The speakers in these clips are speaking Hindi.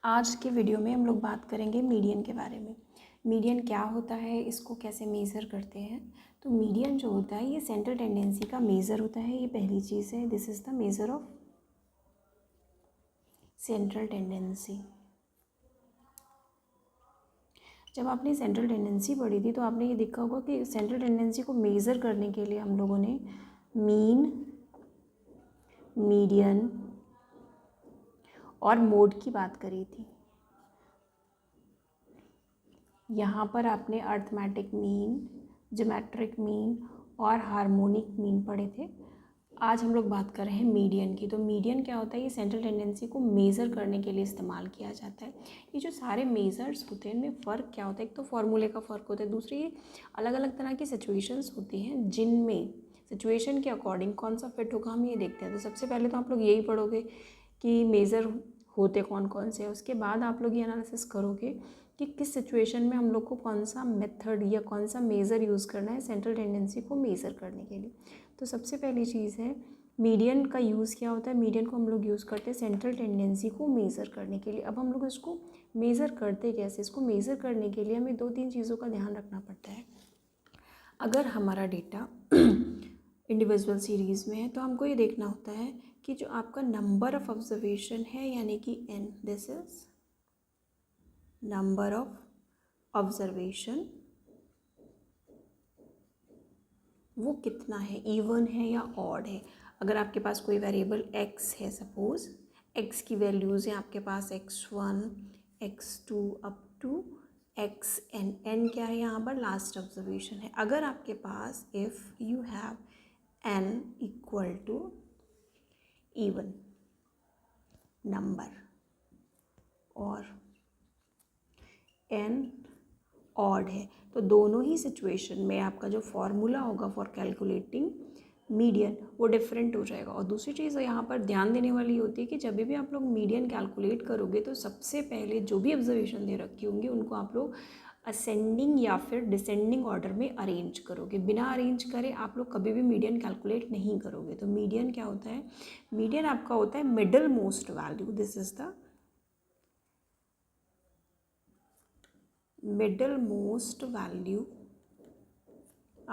आज के वीडियो में हम लोग बात करेंगे मीडियन के बारे में। मीडियन क्या होता है, इसको कैसे मेज़र करते हैं। तो मीडियन जो होता है ये सेंट्रल टेंडेंसी का मेज़र होता है। ये पहली चीज़ है, this is the measure of central tendency. जब आपने सेंट्रल टेंडेंसी पढ़ी थी तो आपने ये देखा होगा कि सेंट्रल टेंडेंसी को मेज़र करने के लिए हम लोगों ने मीन, मीडियन और मोड की बात करी थी। यहाँ पर आपने अर्थमेटिक मीन, ज्योमेट्रिक मीन और हार्मोनिक मीन पढ़े थे। आज हम लोग बात कर रहे हैं मीडियन की। तो मीडियन क्या होता है, ये सेंट्रल टेंडेंसी को मेज़र करने के लिए इस्तेमाल किया जाता है। ये जो सारे मेज़र्स होते हैं इनमें फ़र्क क्या होता है, एक तो फॉर्मूले का फ़र्क होता है, दूसरी ये अलग अलग तरह की सिचुएशंस होती हैं जिनमें सिचुएशन के अकॉर्डिंग कौन सा फिट होगा हम ये देखते हैं। तो सबसे पहले तो आप लोग यही पढ़ोगे कि मेज़र होते कौन कौन से हैं। उसके बाद आप लोग ये एनालिसिस करोगे कि किस सिचुएशन में हम लोग को कौन सा मेथड या कौन सा मेज़र यूज़ करना है सेंट्रल टेंडेंसी को मेज़र करने के लिए। तो सबसे पहली चीज़ है मीडियन का यूज़ क्या होता है। मीडियन को हम लोग यूज़ करते हैं सेंट्रल टेंडेंसी को मेज़र करने के लिए। अब हम लोग इसको मेज़र करते कैसे, इसको मेज़र करने के लिए हमें दो तीन चीज़ों का ध्यान रखना पड़ता है। अगर हमारा डेटा इंडिविजुअल सीरीज़ में है तो हमको ये देखना होता है कि जो आपका नंबर ऑफ़ ऑब्जर्वेशन है यानी कि n, this is number of observation, वो कितना है, इवन है या ऑड है। अगर आपके पास कोई वेरिएबल x है, सपोज x की वैल्यूज़ हैं आपके पास x1, x2 up to xn, n क्या है यहाँ पर, लास्ट ऑब्जर्वेशन है। अगर आपके पास if you have n equal to even number और n ऑड है तो दोनों ही सिचुएशन में आपका जो फॉर्मूला होगा फॉर कैलकुलेटिंग मीडियन वो डिफरेंट हो जाएगा। और दूसरी चीज़ यहाँ पर ध्यान देने वाली होती है कि जब भी आप लोग मीडियन कैलकुलेट करोगे तो सबसे पहले जो भी ऑब्जर्वेशन दे रखी होंगी उनको आप लोग असेंडिंग या फिर डिसेंडिंग ऑर्डर में अरेंज करोगे। बिना अरेंज करे आप लोग कभी भी मीडियन कैलकुलेट नहीं करोगे। तो मीडियन क्या होता है, मीडियन आपका होता है middle most value, this is the middlemost value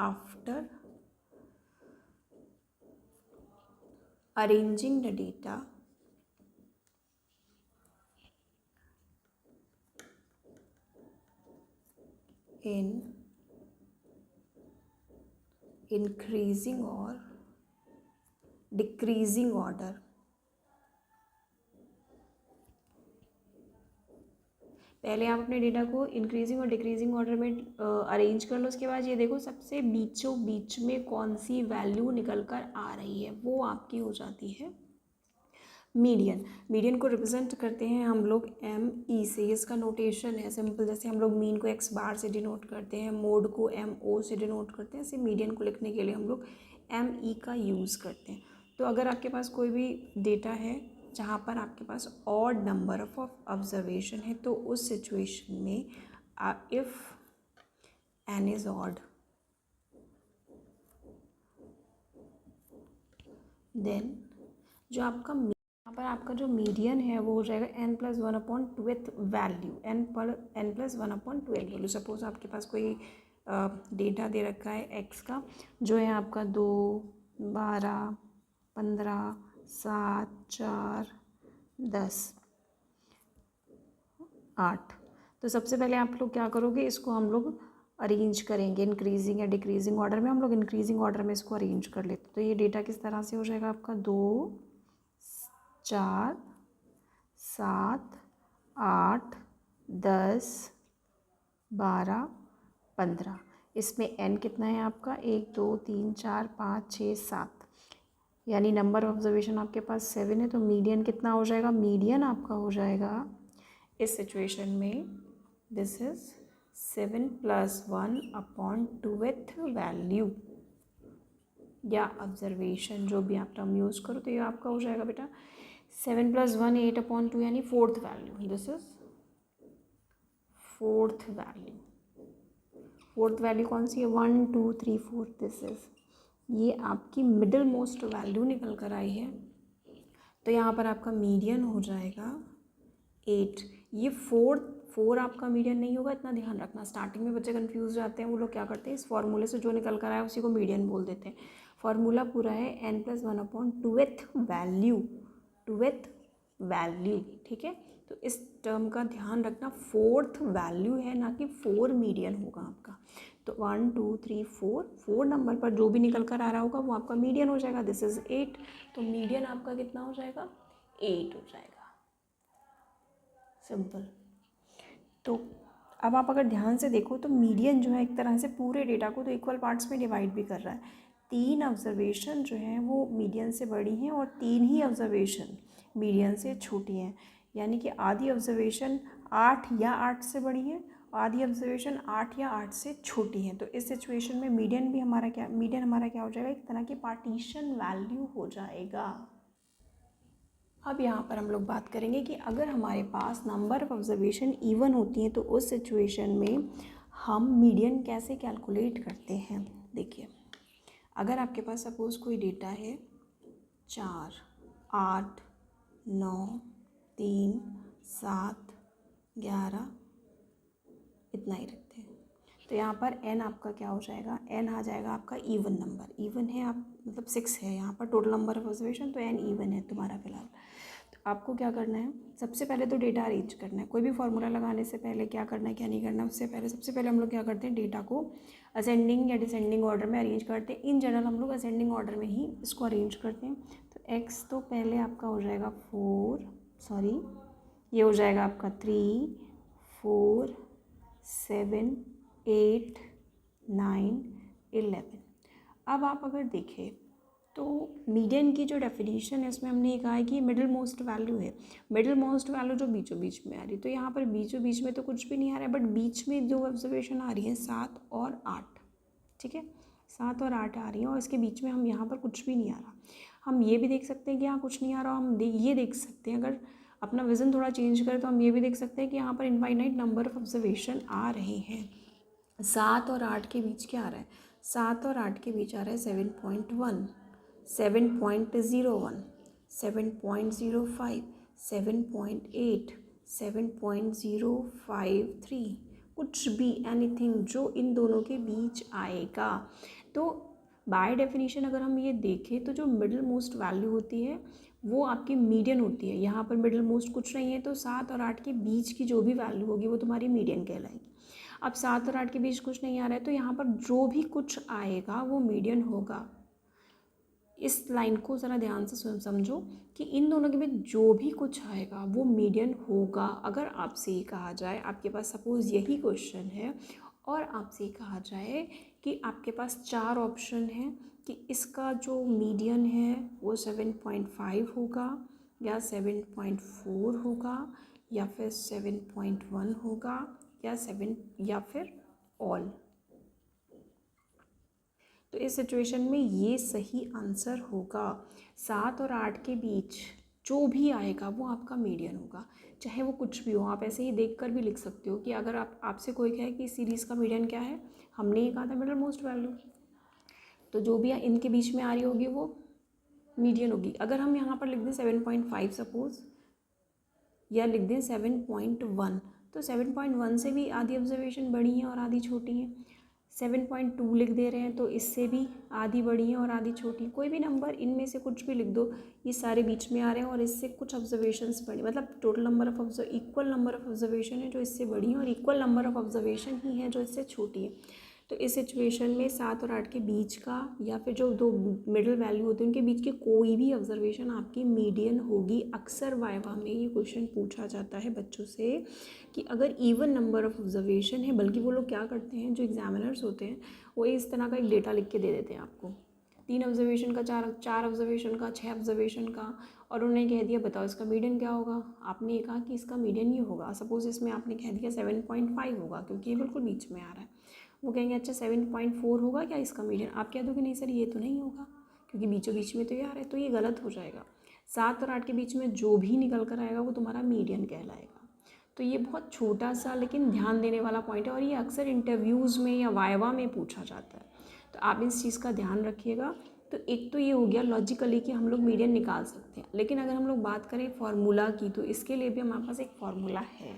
after arranging the data in increasing or decreasing order। पहले आप अपने डेटा को इंक्रीजिंग और डिक्रीजिंग ऑर्डर में अरेंज कर लो। उसके बाद ये देखो सबसे बीचों बीच में कौन सी वैल्यू निकल कर आ रही है वो आपकी हो जाती है मीडियन। मीडियन को रिप्रेजेंट करते हैं हम लोग एम ई से। इसका नोटेशन है सिंपल, जैसे हम लोग मीन को एक्स बार से डिनोट करते हैं, मोड को एम ओ से डिनोट करते हैं, ऐसे मीडियन को लिखने के लिए हम लोग एम ई का यूज़ करते हैं। तो अगर आपके पास कोई भी डेटा है जहाँ पर आपके पास ऑड नंबर ऑफ ऑब्जर्वेशन है तो उस सिचुएशन में if N is odd then जो आपका यहाँ पर आपका जो मीडियन है वो हो जाएगा n+1/12 value, n+1/12 value. Suppose आपके पास कोई डेटा दे रखा है x का जो है आपका 2, 12, 15, 7, 4, 10, 8। तो सबसे पहले आप लोग क्या करोगे, इसको हम लोग अरेंज करेंगे इंक्रीजिंग या डिक्रीजिंग ऑर्डर में। हम लोग इंक्रीजिंग ऑर्डर में इसको अरेंज कर लेते। तो ये डेटा किस तरह से हो जाएगा आपका 2, 4, 7, 8, 10, 12, 15। इसमें n कितना है आपका 1, 2, 3, 4, 5, 6, 7, यानी नंबर ऑफ ऑब्जर्वेशन आपके पास 7 है। तो मीडियन कितना हो जाएगा, मीडियन आपका हो जाएगा इस सिचुएशन में दिस इज 7+1/12 वैल्यू या ऑब्जर्वेशन, जो भी आप टर्म यूज़ करो। तो ये आपका हो जाएगा बेटा 7+1 8/2 यानी fourth value. This is fourth value. Fourth value कौन सी है, 1, 2, 3, 4, दिस इज ये आपकी मिडिल मोस्ट वैल्यू निकल कर आई है। तो यहाँ पर आपका मीडियन हो जाएगा 8। ये फोर आपका मीडियन नहीं होगा, इतना ध्यान रखना। स्टार्टिंग में बच्चे कंफ्यूज जाते हैं, वो लोग क्या करते हैं, इस फॉर्मूले से जो निकल कर आया उसी को मीडियन बोल देते हैं। फॉर्मूला पूरा है n+1/2th वैल्यू, ठीक है। तो इस टर्म का ध्यान रखना, 4th वैल्यू है ना कि 4 मीडियन होगा आपका। तो 1 2 3 4 नंबर पर जो भी निकल कर आ रहा होगा वो आपका मीडियन हो जाएगा। दिस इज़ 8, तो मीडियन आपका कितना हो जाएगा, 8 हो जाएगा। सिंपल। तो अब आप अगर ध्यान से देखो तो मीडियन जो है एक तरह से पूरे डेटा को तो इक्वल पार्ट्स में डिवाइड भी कर रहा है। 3 ऑब्जर्वेशन जो हैं वो मीडियन से बड़ी हैं और 3 ही ऑब्जर्वेशन मीडियन से छोटी हैं। यानी कि आधी ऑब्जर्वेशन 8 या 8 से बड़ी है, आधी ऑब्जर्वेशन 8 या 8 से छोटी है। तो इस सिचुएशन में मीडियन हमारा क्या हो जाएगा, एक तरह की पार्टीशन वैल्यू हो जाएगा। अब यहाँ पर हम लोग बात करेंगे कि अगर हमारे पास नंबर ऑफ ऑब्जर्वेशन इवन होती हैं तो उस सिचुएशन में हम मीडियन कैसे कैलकुलेट करते हैं। देखिए, अगर आपके पास सपोज़ कोई डेटा है 4 8 9 3 7 11, इतना ही रखते हैं, तो यहाँ पर n आपका क्या हो जाएगा, n आ जाएगा आपका इवन नंबर। इवन है आप मतलब 6 है यहाँ पर टोटल नंबर ऑफ ऑब्जर्वेशन, तो n इवन है तुम्हारा फिलहाल। तो आपको क्या करना है, सबसे पहले तो डेटा अरेंज करना है। कोई भी फॉर्मूला लगाने से पहले क्या करना है क्या नहीं करना है, उससे पहले सबसे पहले हम लोग क्या करते हैं, डेटा को असेंडिंग या डिसेंडिंग ऑर्डर में अरेंज करते हैं। इन जनरल हम लोग असेंडिंग ऑर्डर में ही इसको अरेंज करते हैं। तो x तो पहले आपका हो जाएगा ये हो जाएगा आपका 3 4 7 8 9 11। अब आप अगर देखें तो मीडियन की जो डेफिनेशन है इसमें हमने ये कहा है कि मिडिल मोस्ट वैल्यू है। मिडिल मोस्ट वैल्यू जो बीचों बीच में आ रही है, तो यहाँ पर बीचों बीच में तो कुछ भी नहीं आ रहा है, बट बीच में जो ऑब्जर्वेशन आ रही है 7 और 8, ठीक है, 7 और 8 आ रही है और इसके बीच में हम यहाँ पर कुछ भी नहीं आ रहा। हम ये भी देख सकते हैं कि यहाँ कुछ नहीं आ रहा, हम ये देख सकते हैं, अगर अपना विज़न थोड़ा चेंज करें तो हम ये भी देख सकते हैं कि यहाँ पर इनफाइनाइट नंबर ऑफ ऑब्जर्वेशन आ रहे हैं। 7 और 8 के बीच क्या आ रहा है, 7 और 8 के बीच आ रहा है 7.1 7.01 7.05 7.8 7.053, कुछ भी एनीथिंग जो इन दोनों के बीच आएगा। तो बाय डेफिनेशन अगर हम ये देखें तो जो मिडिल मोस्ट वैल्यू होती है वो आपकी मीडियन होती है। यहाँ पर मिडिल मोस्ट कुछ नहीं है, तो 7 और 8 के बीच की जो भी वैल्यू होगी वो तुम्हारी मीडियन कहलाएगी। अब 7 और 8 के बीच कुछ नहीं आ रहा है, तो यहाँ पर जो भी कुछ आएगा वो मीडियन होगा। इस लाइन को ज़रा ध्यान से समझो कि इन दोनों के बीच जो भी कुछ आएगा वो मीडियन होगा। अगर आपसे ये कहा जाए, आपके पास सपोज़ यही क्वेश्चन है और आपसे कहा जाए कि आपके पास 4 ऑप्शन हैं कि इसका जो मीडियन है वो 7.5 होगा या 7.4 होगा या फिर 7.1 होगा या 7 या फिर ऑल, तो इस सिचुएशन में ये सही आंसर होगा। 7 और 8 के बीच जो भी आएगा वो आपका मीडियन होगा, चाहे वो कुछ भी हो। आप ऐसे ही देखकर भी लिख सकते हो कि अगर आपसे कोई कहे कि सीरीज़ का मीडियन क्या है, हमने ये कहा था मिडिल मोस्ट वैल्यू, तो जो भी इनके बीच में आ रही होगी वो मीडियन होगी। अगर हम यहाँ पर लिख दें 7.5 सपोज़, या लिख दें 7.1, तो 7.1 से भी आधी ऑब्जर्वेशन बड़ी हैं और आधी छोटी हैं। 7.2 लिख दे रहे हैं तो इससे भी आधी बड़ी है और आधी छोटी, कोई भी नंबर इनमें से कुछ भी लिख दो, ये सारे बीच में आ रहे हैं और इससे कुछ ऑब्जर्वेशंस बड़ी, मतलब total number of equal number of observation है जो इससे बड़ी है और इक्वल नंबर ऑफ ऑब्जर्वेशन ही है जो इससे छोटी है। तो इस सिचुएशन में 7 और 8 के बीच का या फिर जो दो मिडिल वैल्यू होती है उनके बीच की कोई भी ऑब्जर्वेशन आपकी मीडियन होगी। अक्सर वाइवा में ये क्वेश्चन पूछा जाता है बच्चों से कि अगर इवन नंबर ऑफ ऑब्जर्वेशन है, बल्कि वो लोग क्या करते हैं, जो एग्जामिनर्स होते हैं वो इस तरह का एक डेटा लिख के दे देते हैं आपको, 3 ऑब्जर्वेशन का, 4 ऑब्जर्वेशन का, 6 ऑब्जर्वेशन का, और उन्होंने कह दिया बताओ इसका मीडियन क्या होगा। आपने ये कहा कि इसका मीडियन ये होगा, सपोज़ इसमें आपने कह दिया 7.5 होगा क्योंकि ये बिल्कुल बीच में आ रहा है। वो कहेंगे अच्छा 7.4 होगा क्या इसका मीडियन, आप कह दोगे नहीं सर ये तो नहीं होगा क्योंकि बीचों बीच में तो ये आ रहा है, तो ये गलत हो जाएगा। 7 और 8 के बीच में जो भी निकल कर आएगा वो तुम्हारा मीडियन कहलाएगा। तो ये बहुत छोटा सा लेकिन ध्यान देने वाला पॉइंट है और ये अक्सर इंटरव्यूज़ में या वाइवा में पूछा जाता है, तो आप इस चीज़ का ध्यान रखिएगा तो एक तो ये हो गया लॉजिकली कि हम लोग मीडियन निकाल सकते हैं, लेकिन अगर हम लोग बात करें फार्मूला की तो इसके लिए भी हमारे पास एक फार्मूला है।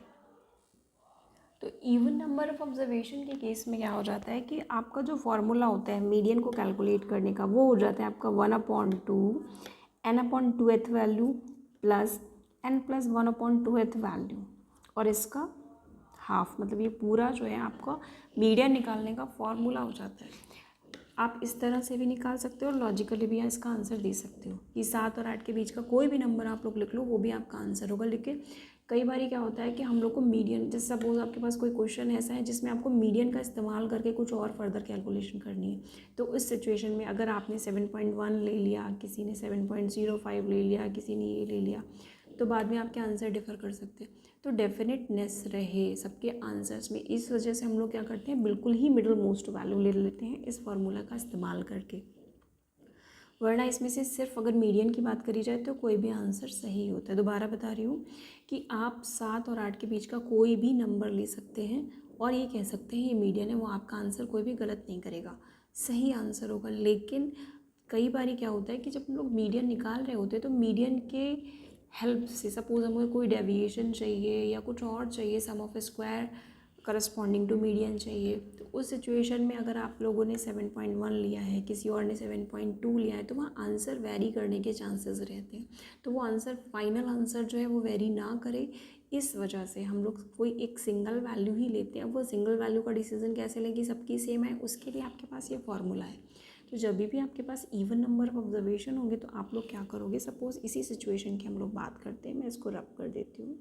तो इवन नंबर ऑफ ऑब्जर्वेशन के केस में क्या हो जाता है कि आपका जो फार्मूला होता है मीडियन को कैलकुलेट करने का वो हो जाता है आपका 1/2 n/2th value plus n+1/2th value, और इसका हाफ, मतलब ये पूरा जो है आपका मीडियन निकालने का फॉर्मूला हो जाता है। आप इस तरह से भी निकाल सकते हो और लॉजिकली भी इसका आंसर दे सकते हो कि 7 और 8 के बीच का कोई भी नंबर आप लोग लिख लो वो भी आपका आंसर होगा। लेकिन कई बार क्या होता है कि हम लोग को मीडियन, जैसे सपोज आपके पास कोई क्वेश्चन ऐसा है जिसमें आपको मीडियन का इस्तेमाल करके कुछ और फर्दर कैलकुलेशन करनी है, तो उस सिचुएशन में अगर आपने 7.1 ले लिया, किसी ने 7.05 ले लिया, किसी ने ये ले लिया, तो बाद में आपके आंसर डिफ़र कर सकते हैं। तो डेफिनेटनेस रहे सबके आंसर्स में, इस वजह से हम लोग क्या करते हैं, बिल्कुल ही मिडिल मोस्ट वैल्यू ले लेते हैं इस फार्मूला का इस्तेमाल करके। वरना इसमें से सिर्फ अगर मीडियन की बात करी जाए तो कोई भी आंसर सही होता है। दोबारा बता रही हूँ कि आप 7 और 8 के बीच का कोई भी नंबर ले सकते हैं और ये कह सकते हैं ये मीडियन है, वो आपका आंसर कोई भी गलत नहीं करेगा, सही आंसर होगा। लेकिन कई बार क्या होता है कि जब हम लोग मीडियन निकाल रहे होते हैं तो मीडियन के हेल्प से, सपोज हमें कोई डेविएशन चाहिए या कुछ और चाहिए, sum of square corresponding to median चाहिए, तो उस सिचुएशन में अगर आप लोगों ने 7.1 लिया है, किसी और ने 7.2 लिया है, तो वहाँ आंसर वेरी करने के चांसेस रहते हैं। तो वो आंसर, फाइनल आंसर जो है वो वेरी ना करे, इस वजह से हम लोग कोई एक सिंगल वैल्यू ही लेते हैं। वो सिंगल वैल्यू का डिसीजन कैसे लें कि सबकी सेम है, उसके लिए आपके पास ये फॉर्मूला है। तो जब भी आपके पास इवन नंबर ऑफ ऑब्जर्वेशन होंगे तो आप लोग क्या करोगे, सपोज इसी सिचुएशन की हम लोग बात करते हैं, मैं इसको रब कर देती हूँ।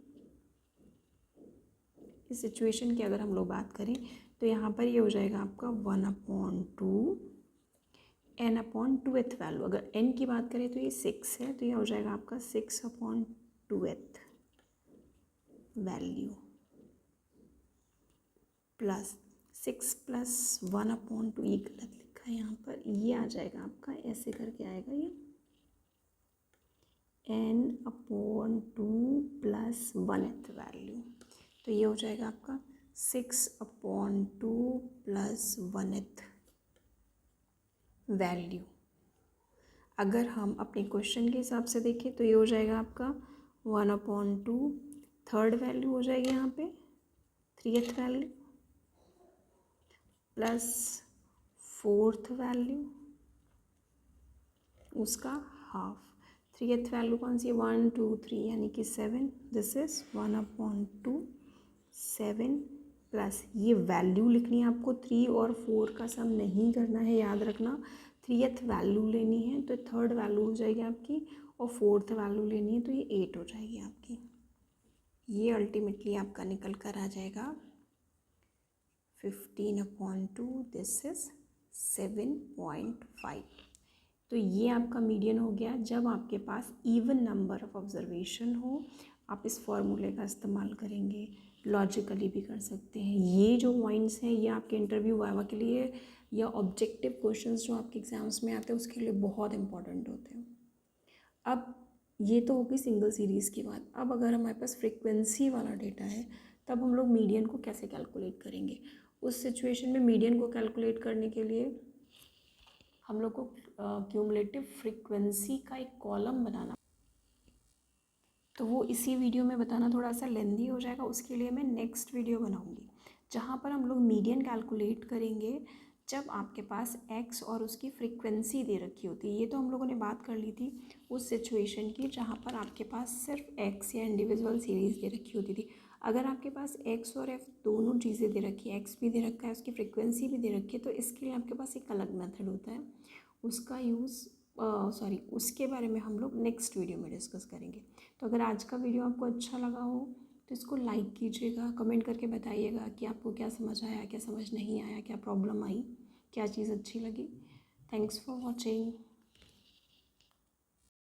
इस सिचुएशन की अगर हम लोग बात करें तो यहाँ पर ये हो जाएगा आपका 1/2 n/2th वैल्यू। अगर n की बात करें तो ये 6 है, तो ये हो जाएगा आपका 6/2th वैल्यू प्लस 6 + 1/2, ये गलत लिखा है यहाँ पर, ये आ जाएगा आपका, ऐसे करके आएगा ये n/2 + 1th वैल्यू, तो ये हो जाएगा आपका 6/2 + 1th वैल्यू। अगर हम अपने क्वेश्चन के हिसाब से देखें तो ये हो जाएगा आपका 1/2, थर्ड वैल्यू हो जाएगी यहाँ पे 3th value plus 4th value, उसका हाफ। 3th वैल्यू कौन सी है, 1 2 3 यानी कि 7, दिस इज 1/2 7 प्लस ये वैल्यू लिखनी है आपको, 3 और 4 का सम नहीं करना है, याद रखना। 3th वैल्यू लेनी है तो 3rd वैल्यू हो जाएगी आपकी, और 4th वैल्यू लेनी है तो ये 8 हो जाएगी आपकी। ये अल्टीमेटली आपका निकल कर आ जाएगा 15/2, दिस इज 7.5। तो ये आपका मीडियन हो गया जब आपके पास इवन नंबर ऑफ ऑब्जर्वेशन हो। आप इस फॉर्मूले का इस्तेमाल करेंगे, लॉजिकली भी कर सकते हैं। ये जो पॉइंट्स हैं ये आपके इंटरव्यू वाइवा के लिए या ऑब्जेक्टिव क्वेश्चंस जो आपके एग्जाम्स में आते हैं उसके लिए बहुत इंपॉर्टेंट होते हैं। अब ये तो होगी सिंगल सीरीज़ की बात। अब अगर हमारे पास फ्रीक्वेंसी वाला डेटा है तब हम लोग मीडियन को कैसे कैलकुलेट करेंगे। उस सिचुएशन में मीडियन को कैलकुलेट करने के लिए हम लोग को क्यूमुलेटिव फ्रीक्वेंसी का एक कॉलम बनाना, तो वो इसी वीडियो में बताना थोड़ा सा लेंदी हो जाएगा। उसके लिए मैं नेक्स्ट वीडियो बनाऊंगी जहाँ पर हम लोग मीडियन कैलकुलेट करेंगे जब आपके पास x और उसकी फ्रीक्वेंसी दे रखी होती है। ये तो हम लोगों ने बात कर ली थी उस सिचुएशन की जहाँ पर आपके पास सिर्फ x या इंडिविजुअल सीरीज़ दे रखी होती थी। अगर आपके पास x और f दोनों चीज़ें दे रखी है, x भी दे रखा है, उसकी फ्रीक्वेंसी भी दे रखी है, तो इसके लिए आपके पास एक अलग मेथड होता है, उसका यूज़ उसके बारे में हम लोग नेक्स्ट वीडियो में डिस्कस करेंगे। तो अगर आज का वीडियो आपको अच्छा लगा हो तो इसको लाइक कीजिएगा, कमेंट करके बताइएगा कि आपको क्या समझ आया, क्या समझ नहीं आया, क्या प्रॉब्लम आई, क्या चीज़ अच्छी लगी। Thanks for watching.